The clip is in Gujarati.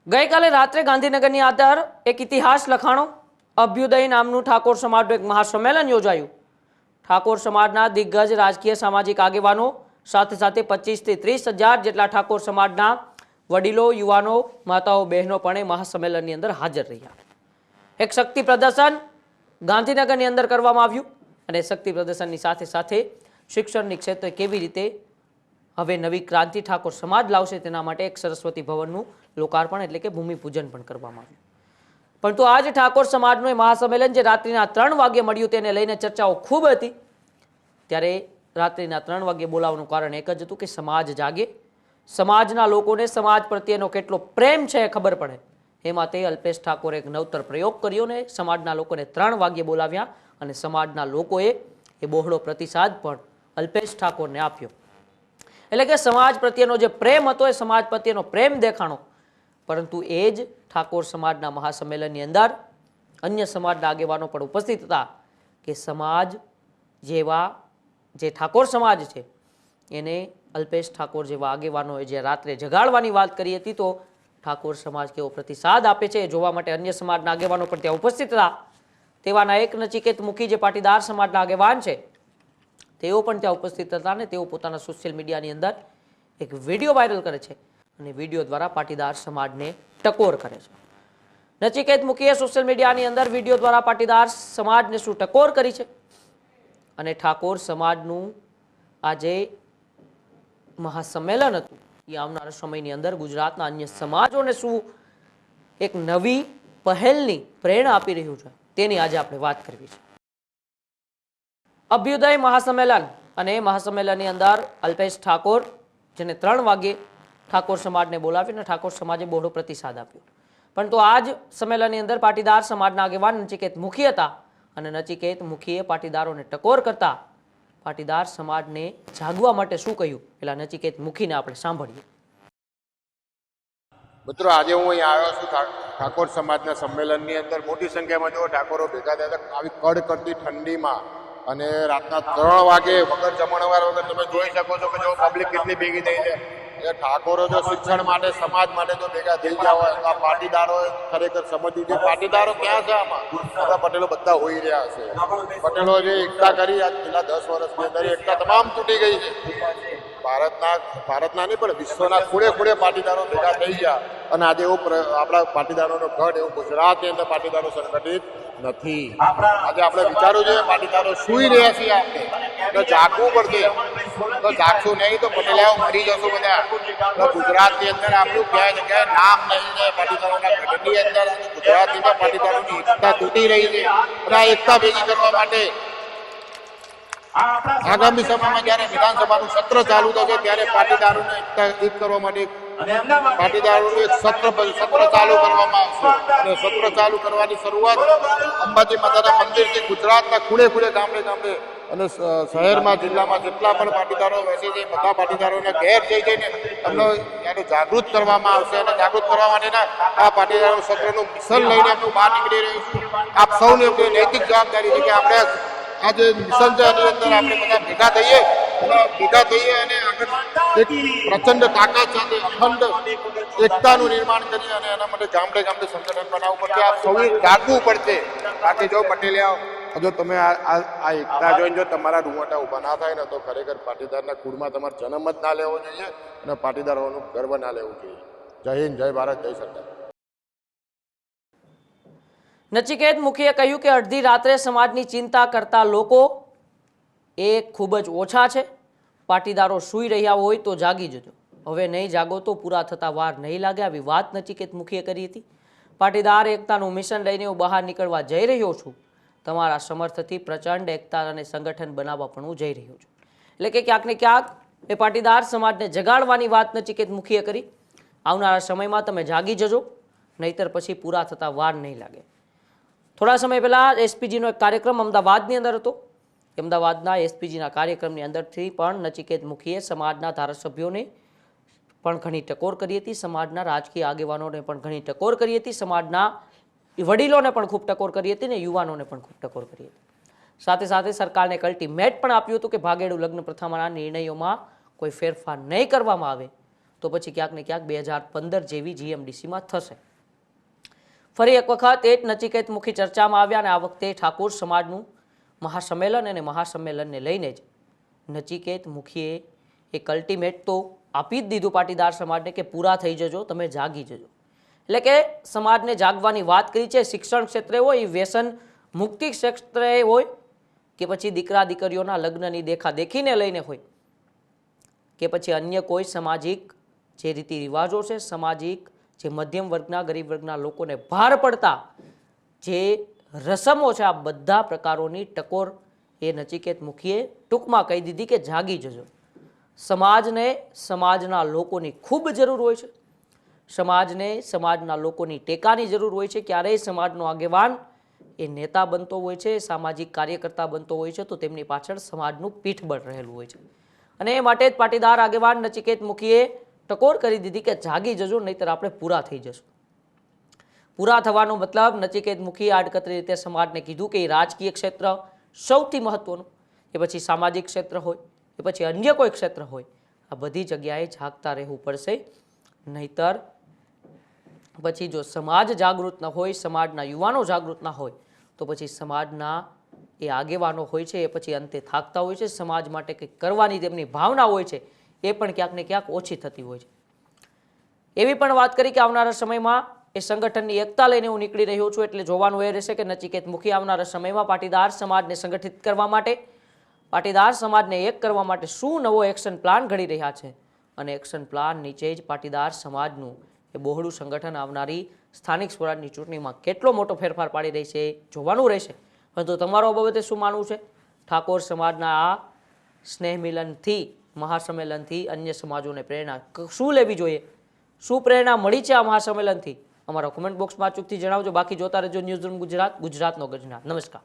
ગઈકાલે રાત્રે ગાંધીનગરની અંદર એક ઇતિહાસ લખાણો અભ્યુદય નામનું ઠાકોર સમાજનું એક મહાસંમેલન યોજાયું। ઠાકોર સમાજના દિગ્ગજ રાજકીય સામાજિક આગેવાનો સાથે સાથે 25 થી 30 હજાર જેટલા ઠાકોર સમાજના વડીલો, યુવાનો, માતાઓ, બહેનો પણ મહાસંમેલનની અંદર હાજર રહ્યા। એક શક્તિ પ્રદર્શન ગાંધીનગરની અંદર કરવામાં આવ્યું અને શક્તિ પ્રદર્શનની સાથે સાથે શિક્ષણની ક્ષેત્રે કેવી રીતે હવે નવી ક્રાંતિ ઠાકોર સમાજ લાવશે તેના માટે એક સરસ્વતી ભવનનું લોકાર્પણ એટલે કે ભૂમિપૂજન પણ કરવામાં આવ્યું। પરંતુ આજ ઠાકોર સમાજનું મહાસંમેલન જે રાત્રિના 3 વાગ્યે મળ્યું તેને લઈને ચર્ચાઓ ખૂબ હતી। ત્યારે રાત્રિના 3 વાગ્યે બોલાવવાનું કારણ એક જ હતું કે સમાજ જાગે, સમાજના લોકોને સમાજ પ્રત્યેનો કેટલો પ્રેમ છે એ ખબર પડે। એમાં તે અલ્પેશ ઠાકોરે એક નવતર પ્રયોગ કર્યો ને સમાજના લોકોને 3 વાગ્યે બોલાવ્યા અને સમાજના લોકોએ એ બહોળો પ્રતિસાદ પણ અલ્પેશ ઠાકોરને આપ્યો। એટલે કે સમાજ પ્રત્યેનો જે પ્રેમ હતો એ સમાજ પ્રત્યેનો પ્રેમ દેખાણો। પરંતુ એ જ ઠાકોર સમાજના મહાસંમેલનની અંદર અન્ય સમાજના આગેવાનો પણ ઉપસ્થિત હતા કે સમાજ જેવા જે ઠાકોર સમાજ છે એને અલ્પેશ ઠાકોર જેવા આગેવાનોએ જે રાત્રે જગાડવાની વાત કરી હતી તો ઠાકોર સમાજ કેવો પ્રતિસાદ આપે છે એ જોવા માટે અન્ય સમાજના આગેવાનો પણ ત્યાં ઉપસ્થિત હતા। તેવાના એક નચિકેત મુખી જે પાટીદાર સમાજના આગેવાન છે તેઓ પણ ત્યાં ઉપસ્થિત હતા અને તેઓ પોતાના સોશિયલ મીડિયાની અંદર એક વિડીયો વાયરલ કરે છે અને વિડીયો દ્વારા પાટીદાર સમાજને ટકોર કરે છે। નચિકેત મુખીએ સોશિયલ મીડિયાની અંદર વિડીયો દ્વારા પાટીદાર સમાજને શું ટકોર કરી છે અને ઠાકોર સમાજનું આજે મહાસંમેલન હતું એ આવનારા સમયની અંદર ગુજરાતના અન્ય સમાજોને શું એક નવી પહેલની પ્રેરણા આપી રહ્યું છે તેની આજે આપણે વાત કરવી છે। અભ્યુદય મહાસંમેલન અને મહાસંમેલનની અંદર અલ્પેશ ઠાકોર જેને 3 વાગ્યે ઠાકોર સમાજને બોલાવીને ઠાકોર સમાજે બહોળો પ્રતિસાદ આપ્યો। પરંતુ આ જ સંમેલનની અંદર પાટીદાર સમાજના આગેવાન નચિકેત મુખી હતા અને નચિકેત મુખીએ પાટીદારોને ટકોર કરતા પાટીદાર સમાજને જાગવા માટે શું કહ્યું પેલા નચિકેત મુખીને આપણે સાંભળીએ। મિત્રો, આજે હું અહીં આવ્યો છું ઠાકોર સમાજના સંમેલનની અંદર મોટી સંખ્યામાં જો ઠાકોરો ભેગા થયા હતા આવી કડકડતી ઠંડીમાં અને રાતના 3 વાગે વગર જમણવાર વગર તમે જોઈ શકો છો કે જો પબ્લિક કેટલી ભેગી થઈ છે। એ ઠાકોરો જો શિક્ષણ માટે સમાજ માટે જો ભેગા થઈ ગયા હોય તો આ પાટીદારો ખરેખર સમજવું છે પાટીદારો ક્યાં છે આમાં? આપણા પટેલો બધા હોઈ રહ્યા છે। પટેલો જે એકતા કરી આ છેલ્લા 10 વર્ષની અંદર એકતા તમામ તૂટી ગઈ છે। ભારતના નહીં પણ વિશ્વના ખૂણે ખૂણે પાટીદારો ભેગા થઈ ગયા અને આજે એવું આપણા પાટીદારોનો ગઢ એવું ગુજરાતની અંદર પાટીદારો સંગઠિત નથી। આજે આપણે વિચારવું જોઈએ પાટીદારો સુઈ રહ્યા છીએ આપણે તો જાગવું પડશે। તો જાગશું નહીં તો પટેલાઓ મરી જશું બધા। ગુજરાતની અંદર આપણું ક્યાંય જગ્યાએ નામ નહીં છે પાટીદારોના ગઢની અંદર ગુજરાતની અંદર પાટીદારોની એકતા તૂટી રહી છે અને આ એકતા ભેગી કરવા માટે આગામી સમયમાં જયારે વિધાનસભાનું સત્ર ચાલુ થશે ત્યારે પાટીદારોને એકતા એક કરવા માટે પાટીદારોનું એક સત્ર ચાલુ કરવામાં આવશે અને સત્ર ચાલુ કરવાની શરૂઆત અંબાજી માતાના મંદિરથી ગુજરાતના ખૂણે ખૂણે ગામડે ગામડે અને શહેરમાં જિલ્લામાં જેટલા પણ પાટીદારો બેસે છે બધા પાટીદારોને ઘેર જઈ જઈને એમને ત્યારે જાગૃત કરવામાં આવશે અને જાગૃત કરવા માટેના આ પાટીદારો સત્રનું મિશન લઈને એમનું બહાર નીકળી રહ્યું છું। આપ સૌની નૈતિક જવાબદારી છે કે આપણે આ જે મિશન છે એની અંદર આપણે બધા ભેગા થઈએ અને એક પ્રચંડ તાકાત સાથે અખંડ એકતાનું નિર્માણ કરીએ અને એના માટે ગામડે ગામડે સંગઠન બનાવવું પડશે। આ સૌએ જાગવું પડશે। બાકી જો પટેલિયા જો તમે આ એકતા જોઈને જો તમારા રૂવાટા ઊભા ના થાય ને તો ખરેખર પાટીદારના કુળમાં તમારે જન્મ જ ના લેવો જોઈએ અને પાટીદારોનું ગર્વ ના લેવું જોઈએ। જય હિન્દ, જય ભારત, જય સરદાર। નચિકેત મુખીએ કહ્યું કે અડધી રાત્રે સમાજની ચિંતા કરતા લોકો એ ખૂબ જ ઓછા છે। પાટીદારો સૂઈ રહ્યા હોય તો જાગી જજો, હવે નહીં જાગો તો પૂરા થતા વાર નહીં લાગે આવી વાત નચિકેત મુખીએ કરી હતી। પાટીદાર એકતાનું મિશન લઈને હું બહાર નીકળવા જઈ રહ્યો છું, તમારા સમર્થનથી પ્રચંડ એકતા અને સંગઠન બનાવવા પણ હું જઈ રહ્યો છું। એટલે કે ક્યાંક ને ક્યાંક એ પાટીદાર સમાજને જગાડવાની વાત નચિકેત મુખીએ કરી। આવનારા સમયમાં તમે જાગી જજો, નહીતર પછી પૂરા થતા વાર નહીં લાગે। થોડા સમય પહેલા એસપીજીનો એક કાર્યક્રમ અમદાવાદની અંદર હતો। અમદાવાદના એસપીજીના કાર્યક્રમની અંદરથી પણ નચિકેત મુખીએ સમાજના ધારાસભ્યોને પણ ઘણી ટકોર કરી હતી, સમાજના રાજકીય આગેવાનોને પણ ઘણી ટકોર કરી હતી, સમાજના વડીલોને પણ ખૂબ ટકોર કરી હતી ને યુવાનોને પણ ખૂબ ટકોર કરી હતી। સાથે સાથે સરકારને એક અલ્ટિમેટ પણ આપ્યું હતું કે ભાગેડુ લગ્ન પ્રથાના નિર્ણયોમાં કોઈ ફેરફાર નહીં કરવામાં આવે તો પછી ક્યાંક ને ક્યાંક 2015 જેવી જીએમડીસીમાં થશે. ફરી એક વખત એ જ નચિકેત મુખી ચર્ચામાં આવ્યા અને આ વખતે ઠાકોર સમાજનું મહાસંમેલન અને મહાસંમેલનને લઈને જ નચિકેત મુખીએ એક અલ્ટિમેટ તો આપી જ દીધું પાટીદાર સમાજને કે પૂરા થઈ જજો, તમે જાગી જજો. એટલે કે સમાજને જાગવાની વાત કરી છે. શિક્ષણ ક્ષેત્રે હોય, વ્યસન મુક્તિ ક્ષેત્રે હોય કે પછી દીકરા દીકરીઓના લગ્નની દેખાદેખીને લઈને હોય કે પછી અન્ય કોઈ સામાજિક જે રીતિ રિવાજો છે, સામાજિક જે મધ્યમ વર્ગના ગરીબ વર્ગના લોકોને ભાર પડતા જે રસમો છે, આ બધા પ્રકારોની ટકોર એ નચિકેત મુખીએ ટૂંકમાં કહી દીધી કે જાગી જજો. સમાજને સમાજના લોકોની ખૂબ જરૂર હોય છે. સમાજને સમાજના લોકોની ટેકાની જરૂર હોય છે. ક્યારેય સમાજનો આગેવાન એ નેતા બનતો હોય છે, સામાજિક કાર્યકર્તા બનતો હોય છે તો તેમની પાછળ સમાજનું પીઠબળ રહેલું હોય છે. અને એ માટે જ પાટીદાર આગેવાન નચિકેત મુખીએ ટકોર કરી દીધી કે જાગી જજો, નહીંતર આપણે પૂરા થઈ જશું. પૂરા થવાનો મતલબ નચિકેત મુખીએ આડકતરી રીતે સમાજને કીધું કે એ રાજકીય ક્ષેત્ર સૌથી મહત્વનું, એ પછી સામાજિક ક્ષેત્ર હોય, એ પછી અન્ય કોઈ ક્ષેત્ર હોય, આ બધી જગ્યાએ જાગતા રહેવું પડશે. નહીંતર પછી જો સમાજ જાગૃત ન હોય, સમાજના યુવાનો જાગૃત ના હોય તો પછી સમાજના એ આગેવાનો હોય છે એ પછી અંતે થાકતા હોય છે. સમાજ માટે કંઈક કરવાની તેમની ભાવના હોય છે એ પણ ક્યાંક ને ક્યાંક ઓછી થતી હોય છે. એવી પણ વાત કરી કે આવનારા સમયમાં એ સંગઠનની એકતા લઈને હું નીકળી રહ્યો છું. એટલે જોવાનું એ રહેશે કે નચિકેત મુખી આવનારા સમયમાં પાટીદાર સમાજને સંગઠિત કરવા માટે, પાટીદાર સમાજને એક કરવા માટે શું નવો એક્શન પ્લાન ઘડી રહ્યા છે. અને એક્શન પ્લાન નીચે જ પાટીદાર સમાજનું એ બહોળું સંગઠન આવનારી સ્થાનિક સ્વરાજની ચૂંટણીમાં કેટલો મોટો ફેરફાર પાડી રહી છે એ જોવાનું રહેશે. પરંતુ તમારો આ બાબતે શું માનવું છે? ઠાકોર સમાજના આ સ્નેહ મિલનથી, મહાસંમેલનથી અન્ય સમાજોને પ્રેરણા શું લેવી જોઈએ? શું પ્રેરણા મળી છે આ મહાસંમેલનથી? અમારા કોમેન્ટ બોક્સમાં અચૂકથી જણાવજો. બાકી જોતા રહેજો ન્યૂઝરૂમ ગુજરાત, ગુજરાતનો ગજનાથ. નમસ્કાર.